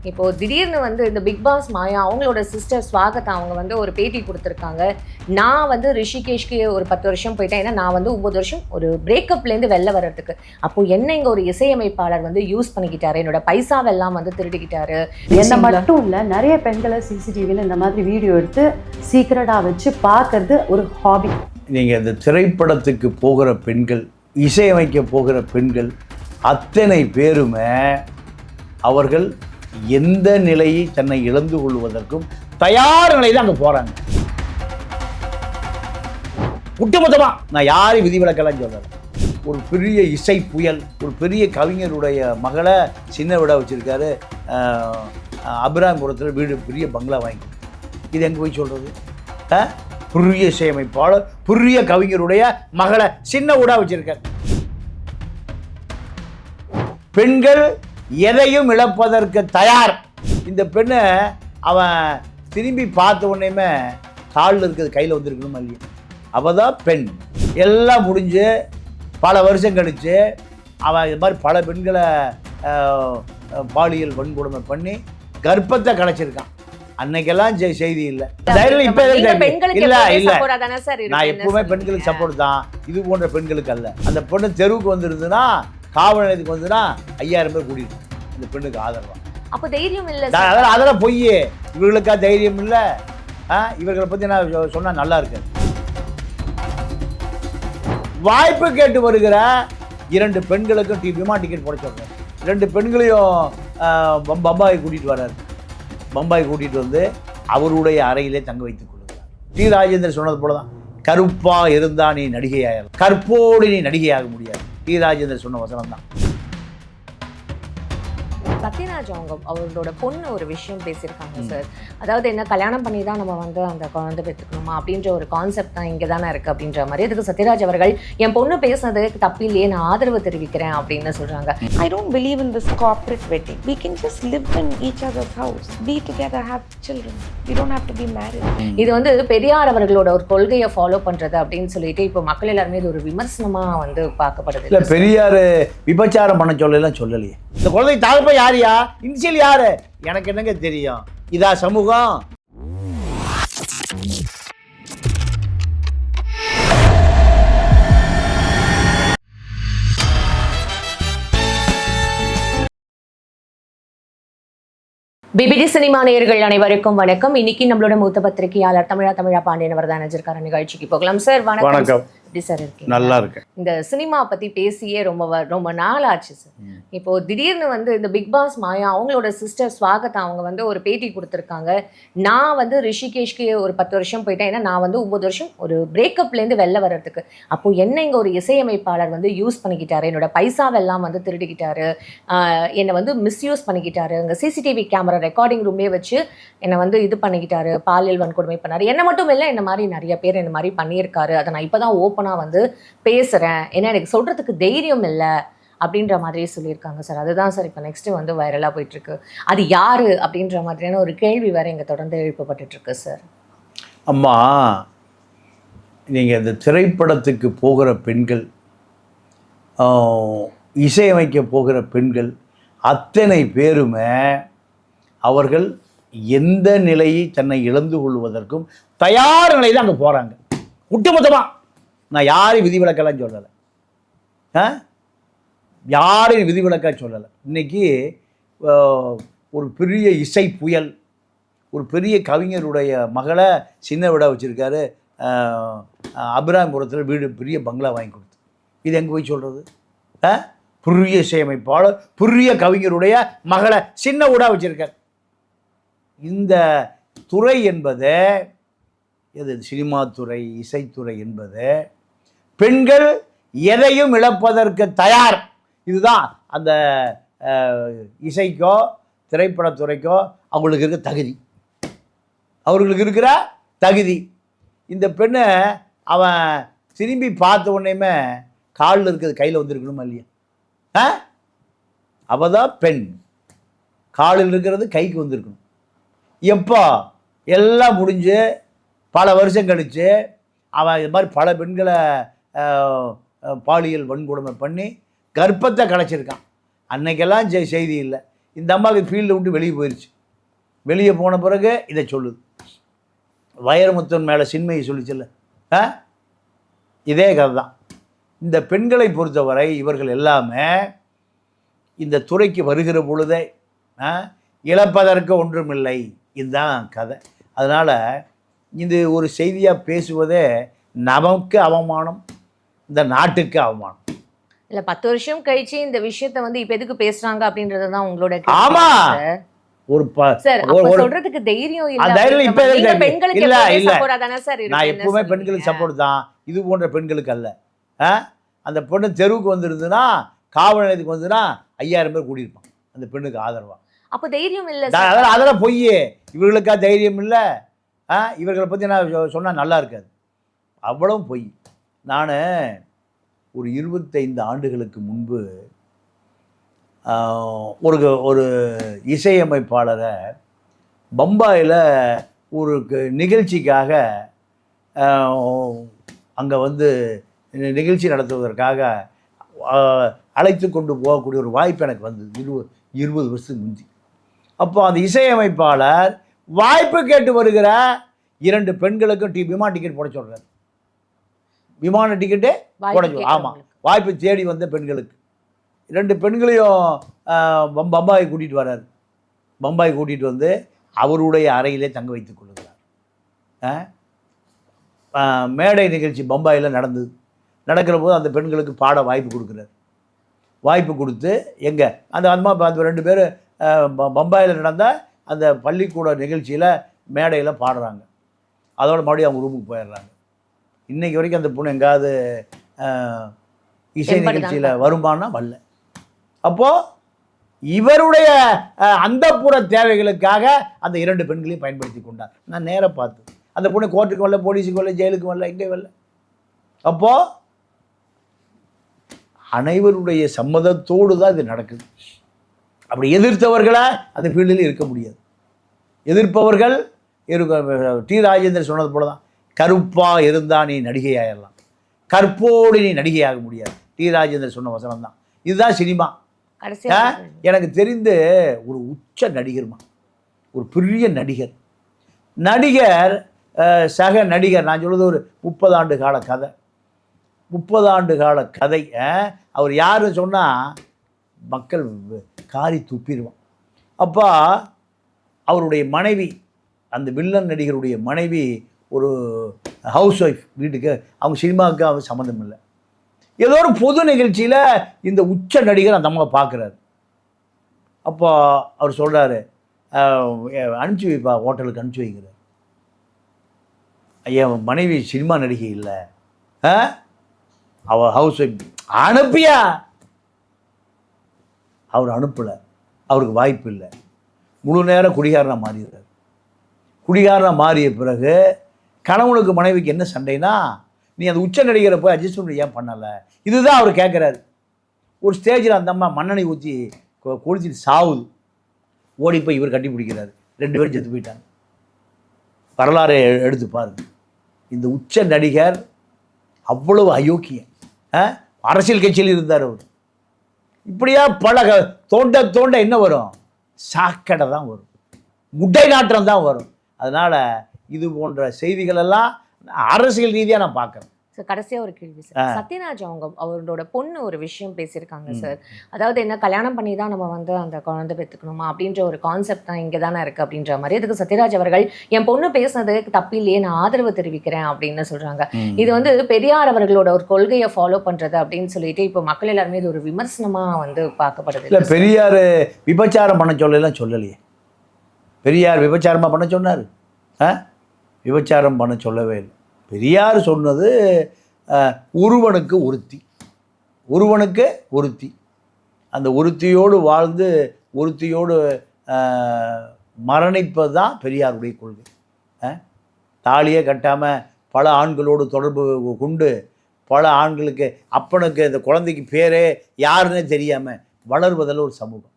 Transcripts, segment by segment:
இப்போ திடீர்னு வந்து இந்த பிக் பாஸ் மாயா அவங்களோட சிஸ்டர் ஸ்வாகத் அவங்க வந்து ஒரு பேட்டி கொடுத்துருக்காங்க. நான் வந்து ரிஷிகேஷ்க்கு ஒரு 10 வருஷம் போயிட்டேன். ஏன்னா நான் வந்து 9 வருஷம் ஒரு பிரேக்கப்லேருந்து வெளில வர்றதுக்கு. அப்போ என்ன இங்கே ஒரு இசையமைப்பாளர் வந்து யூஸ் பண்ணிக்கிட்டாரு, என்னோட பைசாவெல்லாம் வந்து திருடிக்கிட்டாரு. என்ன மட்டும் இல்லை, நிறைய பெண்களை சிசிடிவியில் இந்த மாதிரி வீடியோ எடுத்து சீக்கிரட்டாக வச்சு பார்க்கறது ஒரு ஹாபி. நீங்கள் இந்த திரைப்படத்துக்கு போகிற பெண்கள், இசையமைக்க போகிற பெண்கள் அத்தனை பேருமே அவர்கள் எந்த நிலையை தன்னை இழந்து கொள்வதற்கும் தயார் நிலை தான் அங்கே போகிறாங்க. ஒட்டுமொத்தமாக நான் யாரையும் விதிவிலக்கெல்லாம் சொல்கிறேன். ஒரு பெரிய இசை புயல், ஒரு பெரிய கவிஞருடைய மகளை சின்ன விட வச்சுருக்காரு. அபிராம்புரத்தில் வீடு பெரிய பங்களா வாங்கி, இது எங்கே போய் சொல்கிறது? பெரிய இசையமைப்பாளர், பெரிய கவிஞருடைய மகளை சின்ன விட வச்சுருக்கார். பெண்கள் எதையும் இழப்பதற்கு தயார். இந்த பெண்ணை அவன் திரும்பி பார்த்த உடனேயுமே காலில் இருக்கிறது கையில் வந்துருக்கணுமா இல்லையா? அவள் தான் பெண். எல்லாம் முடிஞ்சு பல வருஷம் கழித்து அவன் இது மாதிரி பல பெண்களை பாலியல் வன்கொடுமை பண்ணி கர்ப்பத்தை கலைச்சிருக்கான். அன்னைக்கெல்லாம் செய்தி இல்லை. இப்போ இல்லை இல்லை, நான் எப்பவுமே பெண்களுக்கு சப்போர்ட் தான், இது போன்ற பெண்களுக்கு அல்ல. அந்த பெண்ணு தெருவுக்கு வந்துருந்துன்னா, காவல் நிலையத்துக்கு வந்துன்னா 5000 பேர் கூட்டிட்டு இந்த பெண்ணுக்கு ஆதரவா. அப்போ தைரியம் இல்லை. அதெல்லாம் பொய். இவர்களுக்கா தைரியம் இல்லை? இவர்களை பற்றி நான் சொன்னால் நல்லா இருக்கு. வாய்ப்பு கேட்டு வருகிற 2 பெண்களுக்கும் விமான டிக்கெட் போட சொல்கிறேன். 2 பெண்களையும் பம்பாய் கூட்டிகிட்டு வர்றாரு. பம்பாய் கூட்டிகிட்டு வந்து அவருடைய அறையிலே தங்க வைத்துக் கொள்கிறார். டி ராஜேந்தர் சொன்னது போல தான், கருப்பாக இருந்தால் நீ நடிகையாக, கற்போடு நீ நடிகையாக முடியாது. டி ராஜேந்தர் சொன்ன வசனம் தான். சத்யராஜ் அவங்களோட பொண்ணு ஒரு விஷயம் பேசியிருக்காங்க சார். அதாவது என்ன, கல்யாணம் பண்ணி தான் நம்ம வந்து அந்த குழந்தை பெற்றுக்கணுமா அப்படின்ற ஒரு கான்செப்ட் தான் இங்கே தானே இருக்குது அப்படின்ற மாதிரி. அதுக்கு சத்யராஜ் அவர்கள் என் பொண்ணு பேசுனது தப்பில்லையே, நான் ஆதரவு தெரிவிக்கிறேன் அப்படின்னு சொல்கிறாங்க. I don't believe in this corporate wedding. We can just live in each other's house, be together, have children. We don't have to be married. இது வந்து பெரியார் அவர்களோட ஒரு கொள்கையை ஃபாலோ பண்ணுறது அப்படின்னு சொல்லிட்டு இப்போ மக்கள் எல்லாருமே இது ஒரு விமர்சனமாக வந்து பார்க்கப்படுது. இல்லை, பெரியார் விபச்சாரம் பண்ண சொல்லலையே. இந்த குழந்தை தகப்ப யாரியா, இன்சியல் யாரு, எனக்கு என்னங்க தெரியும்? இதா சமூகம்? பிபிடி சினிமா நேயர்கள் அனைவருக்கும் வணக்கம். இன்னைக்கு நம்மளோட மூத்த பத்திரிகையாளர் தமிழா பாண்டியன் அவர் தான் நினைச்சிருக்காரு. நிகழ்ச்சிக்கு போகலாம். சார் வணக்கம். எப்படி சார் இருக்கு? நல்லா இருக்கு. இந்த சினிமா பத்தி பேசியே ரொம்ப நாள் ஆச்சு சார். இப்போ திடீர்னு வந்து இந்த பிக் பாஸ் மாயா அவங்களோட சிஸ்டர் ஸ்வாகத் அவங்க வந்து ஒரு பேட்டி கொடுத்துருக்காங்க. நான் வந்து ரிஷிகேஷ்க்கு ஒரு 10 வருஷம் போயிட்டேன். ஏன்னா நான் வந்து 9 வருஷம் ஒரு பிரேக்கப்லேருந்து வெளில வர்றதுக்கு. அப்போ என்ன இங்கே ஒரு இசையமைப்பாளர் வந்து யூஸ் பண்ணிக்கிட்டாரு, என்னோட பைசாவெல்லாம் வந்து திருடிக்கிட்டாரு, என்னை வந்து மிஸ்யூஸ் பண்ணிக்கிட்டாரு, அங்கே சிசிடிவி கேமரா ரெக்கார்டிங் ரூம்லேயே வச்சு என்னை வந்து இது பண்ணிக்கிட்டாரு, பாலியல் வன்கொடுமை பண்ணாரு. என்ன மட்டும் இல்லை, என்ன மாதிரி நிறைய பேர் என்ன மாதிரி பண்ணியிருக்காரு. அதை நான் இப்போ தான் ஓப்பனாக வந்து பேசுகிறேன், ஏன்னா எனக்கு சொல்கிறதுக்கு தைரியம் இல்லை அப்படின்ற மாதிரியே சொல்லியிருக்காங்க சார். அதுதான் சார் இப்போ நெக்ஸ்ட்டு வந்து வைரலாக போயிட்டுருக்கு. அது யார் அப்படின்ற மாதிரியான ஒரு கேள்வி வேறு இங்கே தொடர்ந்து எழுப்பப்பட்டுருக்கு சார். அம்மா, நீங்கள் இந்த திரைப்படத்துக்கு போகிற பெண்கள், இசையமைக்க போகிற பெண்கள் அத்தனை பேருமே அவர்கள் எந்த நிலையை தன்னை இழந்து கொள்வதற்கும் தயார் நிலை தான் அங்கே போகிறாங்க. ஒட்டுமொத்தமாக நான் யாரையும் விதிவிலக்கெல்லாம் சொல்லலை. யாரையும் விதிவிலக்காக சொல்லலை. இன்றைக்கி ஒரு பெரிய இசை புயல், ஒரு பெரிய கவிஞருடைய மகளை சின்ன விட வச்சுருக்காரு. அபிராம்புரத்தில் வீடு பெரிய பங்களா வாங்கி கொடுத்து, இது எங்கே போய் சொல்கிறது? பெரிய இசையமைப்பாளர், பெரிய கவிஞருடைய மகளை சின்ன விட வச்சுருக்கார். இந்த துறை என்பது எது? சினிமா துறை, இசைத்துறை என்பது பெண்கள் எதையும் இழப்பதற்கு தயார். இதுதான் அந்த இசைக்கோ திரைப்படத்துறைக்கோ அவங்களுக்கு இருக்கிற தகுதி, அவர்களுக்கு இருக்கிற தகுதி. இந்த பெண்ணை அவன் திரும்பி பார்த்த உடனேயுமே காலில் இருக்கிறது கையில் வந்துருக்கணுமா இல்லையா? அவள் தான் பெண். காலில் இருக்கிறது கைக்கு வந்திருக்கணும். எப்போ எல்லாம் முடிஞ்சு பல வருஷம் கழித்து அவன் இது மாதிரி பல பெண்களை பாலியல் வன்கொடுமை பண்ணி கர்ப்பத்தை கலைச்சிருக்கான். அன்னைக்கெல்லாம் செய்தி இல்லை. இந்த அம்மாவுக்கு ஃபீல்டை விட்டு வெளியே போயிடுச்சு. வெளியே போன பிறகு இதை சொல்லுது. வைரமுத்தன் மேலே சின்மையை சொல்லிச்சுல்ல, இதே கதை தான். இந்த பெண்களை பொறுத்தவரை இவர்கள் எல்லாமே இந்த துறைக்கு வருகிற பொழுதே இழப்பதற்கு ஒன்றுமில்லை, இதுதான் கதை. அதனால் இது ஒரு செய்தியாக பேசுவதே நமக்கு அவமானம், இந்த நாட்டுக்கு அவமானம். இல்ல 10 வருஷம் கழிச்சு இந்த விஷயத்த வந்து இப்ப எதுக்கு பேசுறாங்க அப்படின்றது தான் உங்களோட ஆமா ஒரு சார் சொல்றதுக்கு தைரியம் இப்ப இல்ல. பெண்களுக்கு இல்ல இல்ல சப்போர்ட்டா தானே சார் இருக்கு. நான் எப்பவுமே பெண்களுக்கு சப்போர்ட் தான், இது போன்ற பெண்களுக்கு அல்ல. அந்த பெண்ணு தெருவுக்கு வந்துருந்துன்னா, காவல் நிலையத்துக்கு வந்துன்னா 5000 பேர் கூடியிருப்பான் அந்த பெண்ணுக்கு ஆதரவா. அப்ப தைரியம் இல்ல. அதெல்லாம் பொய். இவர்களுக்கா தைரியம் இல்லை? இவர்களை பற்றி நான் சொன்னால் நல்லா இருக்காது. அவ்வளவும் பொய். நான் ஒரு 25 ஆண்டுகளுக்கு முன்பு ஒரு இசையமைப்பாளரை பம்பாயில் ஒரு நிகழ்ச்சிக்காக அங்கே வந்து நிகழ்ச்சி நடத்துவதற்காக அழைத்து கொண்டு போகக்கூடிய ஒரு வாய்ப்பு எனக்கு வந்தது 20 வருஷத்துக்கு முந்தி. அப்போ அந்த இசையமைப்பாளர் வாய்ப்பு கேட்டு வருகிற 2 பெண்களுக்கும் விமான டிக்கெட் போட சொல்கிறார். விமான டிக்கெட்டு போட சொல்ல. ஆமாம், வாய்ப்பு தேடி வந்த பெண்களுக்கு 2 பெண்களையும் பம்பாய் கூட்டிகிட்டு வர்றார். பம்பாய் கூட்டிகிட்டு வந்து அவருடைய அறையிலே தங்க வைத்துக் கொள்ளுகிறார். மேடை நிகழ்ச்சி பம்பாயில் நடக்கிற போது அந்த பெண்களுக்கு பாட வாய்ப்பு கொடுக்குறார். வாய்ப்பு கொடுத்து எங்கே அந்த 2 பேர் பம்பாயில் நடந்த அந்த பள்ளிக்கூட நிகழ்ச்சியில் மேடையில் பாடுறாங்க. அதோட மறுபடியும் அவங்க ரூமுக்கு போயிடுறாங்க. இன்றைக்கி வரைக்கும் அந்த பொண்ணு எங்காவது இசை நிகழ்ச்சியில் வருமானா வரல. அப்போது இவருடைய அந்தப்புற தேவைகளுக்காக அந்த 2 பெண்களையும் பயன்படுத்தி கொண்டார். நான் நேராக பார்த்து அந்த பொண்ணு கோர்ட்டுக்கு வரல, போலீஸுக்கு வரல, ஜெயிலுக்கு வரல, எங்கே வரல. அப்போது அனைவருடைய சம்மதத்தோடு தான் இது நடக்குது. அப்படி எதிர்த்தவர்களா அந்த ஃபீல்டில் இருக்க முடியாது. எதிர்ப்பவர்கள் டி ராஜேந்தர் சொன்னது போல தான், கருப்பாக இருந்தால் நீ நடிகையாயிடலாம், கற்போடு நீ நடிகையாக முடியாது. டி ராஜேந்தர் சொன்ன வசனம் தான். இதுதான் சினிமா. எனக்கு தெரிந்து ஒரு உச்ச நடிகர்மா, ஒரு பெரிய நடிகர் சக நடிகர், நான் சொல்கிறது ஒரு 30 ஆண்டு கால கதை. 30 ஆண்டு கால கதை. அவர் யாருன்னு சொன்னால் மக்கள் காரி துப்பிடுவான். அப்போ அவருடைய மனைவி, அந்த வில்லன் நடிகருடைய மனைவி ஒரு ஹவுஸ் ஒய்ஃப், வீட்டுக்கு அவங்க சினிமாவுக்கு அவர் சம்மந்தம் இல்லை. ஏதோ ஒரு பொது நிகழ்ச்சியில் இந்த உச்ச நடிகர் அந்த அம்மா பார்க்குறாரு. அப்போ அவர் சொல்கிறாரு, அனுப்பிச்சி வைப்பா, ஹோட்டலுக்கு அனுப்பிச்சி வைக்கிறார். என் மனைவி சினிமா நடிகை இல்லை, அவள் ஹவுஸ் ஒய்ஃப். அனுப்பியா? அவர் அனுப்பலை, அவருக்கு வாய்ப்பு இல்லை. முழு நேரம் குடிகாரனாக மாறிடுறார். குடிகாரனாக மாறிய பிறகு கணவனுக்கு மனைவிக்கு என்ன சண்டைனா, நீ அந்த உச்ச நடிகரை போய் அட்ஜஸ்ட்மெண்ட் ஏன் பண்ணலை, இதுதான் அவர் கேட்குறாரு. ஒரு ஸ்டேஜில் அந்த அம்மா மண்ணெண்ணெய் ஊற்றி குளிச்சுட்டு சாவுது. ஓடி போய் இவர் கட்டி பிடிக்கிறாரு. 2 பேரும் செத்து போயிட்டாங்க. வரலாறு எடுத்து பாருங்க. இந்த உச்ச நடிகர் அவ்வளவு அயோக்கியம். அரசியல் கட்சியில் இருந்தார் அவர். இப்படியா பல தோண்ட என்ன வரும்? சாக்கடை தான் வரும், முட்டை நாற்றம் தான் வரும். அதனால் இது போன்ற செய்திகள் எல்லாம் அரசியல் ரீதியாக நான் பார்க்குறேன். சார் கடைசியாக ஒரு கேள்வி சார். சத்யராஜ் அவரோட பொண்ணு ஒரு விஷயம் பேசியிருக்காங்க சார். அதாவது என்ன, கல்யாணம் பண்ணி தான் நம்ம வந்து அந்த குழந்தை பெற்றுக்கணுமா அப்படின்ற ஒரு கான்செப்ட் தான் இங்கே தானே இருக்குது அப்படின்ற மாதிரி. அதுக்கு சத்யராஜ் அவர்கள் என் பொண்ணு பேசுனதுக்கு தப்பில்லையே, நான் ஆதரவு தெரிவிக்கிறேன் அப்படின்னு சொல்கிறாங்க. இது வந்து பெரியார் அவர்களோட ஒரு கொள்கையை ஃபாலோ பண்ணுறது அப்படின்னு சொல்லிட்டு இப்போ மக்கள் எல்லாருமே இது ஒரு விமர்சனமாக வந்து பார்க்கப்படுது. இல்லை, பெரியார் விபச்சாரம் பண்ண சொல்லலையே. பெரியார் விபச்சாரமாக பண்ண சொன்னார்? விபச்சாரம் பண்ண சொல்லவே இல்லை. பெரியார் சொன்னது ஒருவனுக்கு ஒருத்தி, அந்த ஒருத்தியோடு வாழ்ந்து ஒருத்தியோடு மரணிப்பது தான் பெரியாருடைய கொள்கை. தாலியே கட்டாமல் பல ஆண்களோடு தொடர்பு கொண்டு பல ஆண்களுக்கு, அப்பனுக்கு இந்த குழந்தைக்கு பேரே யாருன்னே தெரியாமல் வளர்வதில் ஒரு சமூகம்.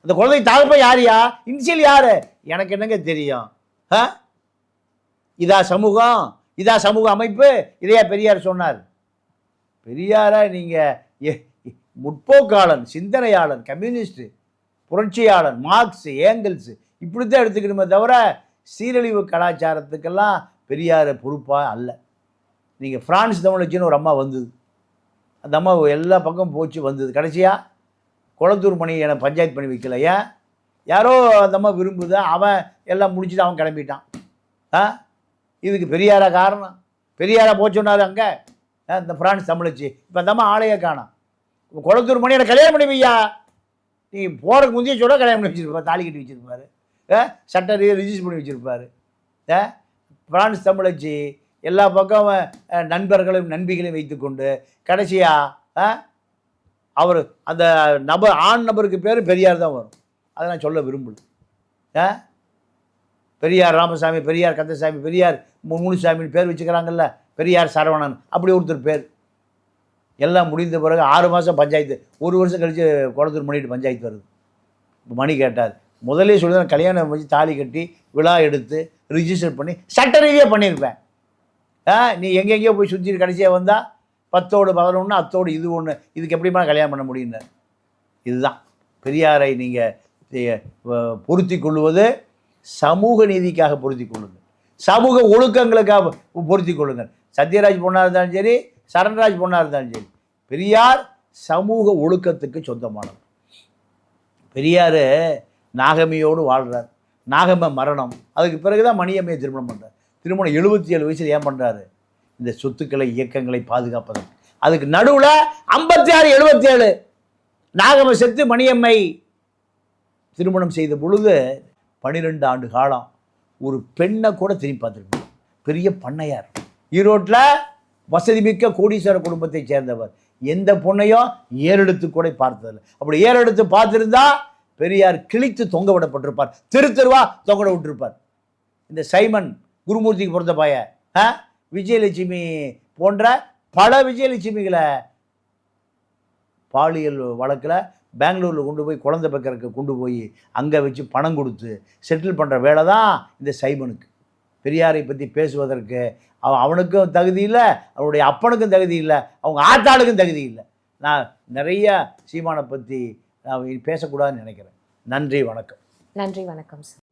அந்த குழந்தை தாழ்ப்ப யாரையா, இனிஷியல் யார், எனக்கு என்னங்க தெரியும்? இதா சமூகம், இதா சமூக அமைப்பு, இதையா பெரியார் சொன்னார்? பெரியாரை நீங்கள் முற்போக்காளன், சிந்தனையாளன், கம்யூனிஸ்ட்டு, புரட்சியாளர் மார்க்ஸ், ஏங்கல்ஸ் இப்படித்தான் எடுத்துக்கணுமே தவிர சீரழிவு கலாச்சாரத்துக்கெல்லாம் பெரியார் பொறுப்பாக அல்ல. நீங்கள் பிரான்ஸ் தமிழச்சின்னு ஒரு அம்மா வந்தது, அந்த அம்மா எல்லா பக்கம் போச்சு வந்தது, கடைசியாக குளத்தூர் மணி என பஞ்சாயத்து பண்ணி வைக்கல. ஏன்? யாரோ அந்த அம்மா விரும்புது, அவன் எல்லாம் முடிச்சுட்டு அவன் கிளம்பிட்டான். இதுக்கு பெரியாரா காரணம்? பெரியாரா போச்சோன்னாரு அங்கே இந்த பிரான்ஸ் தமிழச்சி. இப்போ அந்த அம்மா ஆளையே காணோம். குளத்தூர் மணி எனக்கு கல்யாணம் பண்ணி வையா, நீ போகிறதுக்கு முந்தைய சொல்ல கல்யாணம் பண்ணி வச்சுருப்பார், தாலி கட்டி வச்சுருப்பாரு, சட்ட ரிஜிஸ்டர் பண்ணி வச்சுருப்பார். பிரான்ஸ் தமிழச்சி எல்லா பக்கம் நண்பர்களும் நண்பிகளையும் வைத்துக்கொண்டு கடைசியாக அவர் அந்த நபர் ஆண் நபருக்கு பேர் பெரியார் தான் வரும். அதை நான் சொல்ல விரும்பல. பெரியார் ராமசாமி, பெரியார் கந்தசாமி, பெரியார் முனுசாமின்னு பேர் வச்சுக்கிறாங்கல்ல, பெரியார் சரவணன் அப்படி ஒருத்தர் பேர். எல்லாம் முடிந்த பிறகு 6 மாதம் பஞ்சாயத்து, 1 வருஷம் கழித்து குளத்தூர் மணிட்டு பஞ்சாயத்து வருது. மணி கேட்டார், முதலே சொல்லி தான் கல்யாணம் வச்சு தாலி கட்டி விழா எடுத்து ரிஜிஸ்டர் பண்ணி சட்ட ரீதியாக பண்ணியிருப்பேன். நீ எங்கெங்கேயோ போய் சுற்றி கடைசியாக வந்தால் 10ஓடு 11 அத்தோடு இது ஒன்று, இதுக்கு எப்படிமா கல்யாணம் பண்ண முடியும்னு. இதுதான் பெரியாரை நீங்கள் பொருத்தி கொள்வது, சமூக நீதிக்காக பொருத்தி கொள்ளுங்கள், சமூக ஒழுக்கங்களுக்காக பொருத்தி கொள்ளுங்கள். சத்யராஜ் பொண்ணாக இருந்தாலும் சரி, சரண்ராஜ் பொண்ணாக இருந்தாலும் சரி, பெரியார் சமூக ஒழுக்கத்துக்கு சொந்தமானவர். பெரியார் நாகம்மையோடு வாழ்கிறார். நாகம்மை மரணம், அதுக்கு பிறகு தான் மணியம்மையை திருமணம் பண்ணுறார். திருமணம் 77 வயசில் ஏன் பண்ணுறாரு? இந்த சொத்துக்களை இயக்கங்களை பாதுகாப்பதற்கு. அதுக்கு நடுவில் 56 77 நாகம்மை செத்து மணியம்மை திருமணம் செய்த பொழுது 12 ஆண்டு காலம் ஒரு பெண்ணை கூட திரும்பி பார்த்துருக்கணும். பெரிய பண்ணையார், ஈரோட்டில் வசதிமிக்க கோடீஸ்வர குடும்பத்தை சேர்ந்தவர். எந்த பொண்ணையும் ஏறெடுத்து கூட பார்த்ததில்லை. அப்படி ஏறெடுத்து பார்த்துருந்தா பெரியார் கிழித்து தொங்க விடப்பட்டிருப்பார், தெருவா தொங்க விட்டுருப்பார். இந்த சைமன் குருமூர்த்திக்கு பிறந்த பையன் விஜயலட்சுமி போன்ற பல விஜயலட்சுமிகளை பாலியல் வழக்கில் பெங்களூரில் கொண்டு போய் குழந்தை பெக்கறதுக்கு கொண்டு போய் அங்கே வச்சு பணம் கொடுத்து செட்டில் பண்ணுற வேலை தான் இந்த சைமனுக்கு. பெரியாரை பற்றி பேசுவதற்கு அவனுக்கும் தகுதி இல்லை, அவனுடைய அப்பனுக்கும் தகுதி இல்லை, அவங்க ஆத்தாளுக்கும் தகுதி இல்லை. நான் நிறைய சீமானை பற்றி நான் பேசக்கூடாதுன்னு நினைக்கிறேன். நன்றி, வணக்கம். நன்றி, வணக்கம் சார்.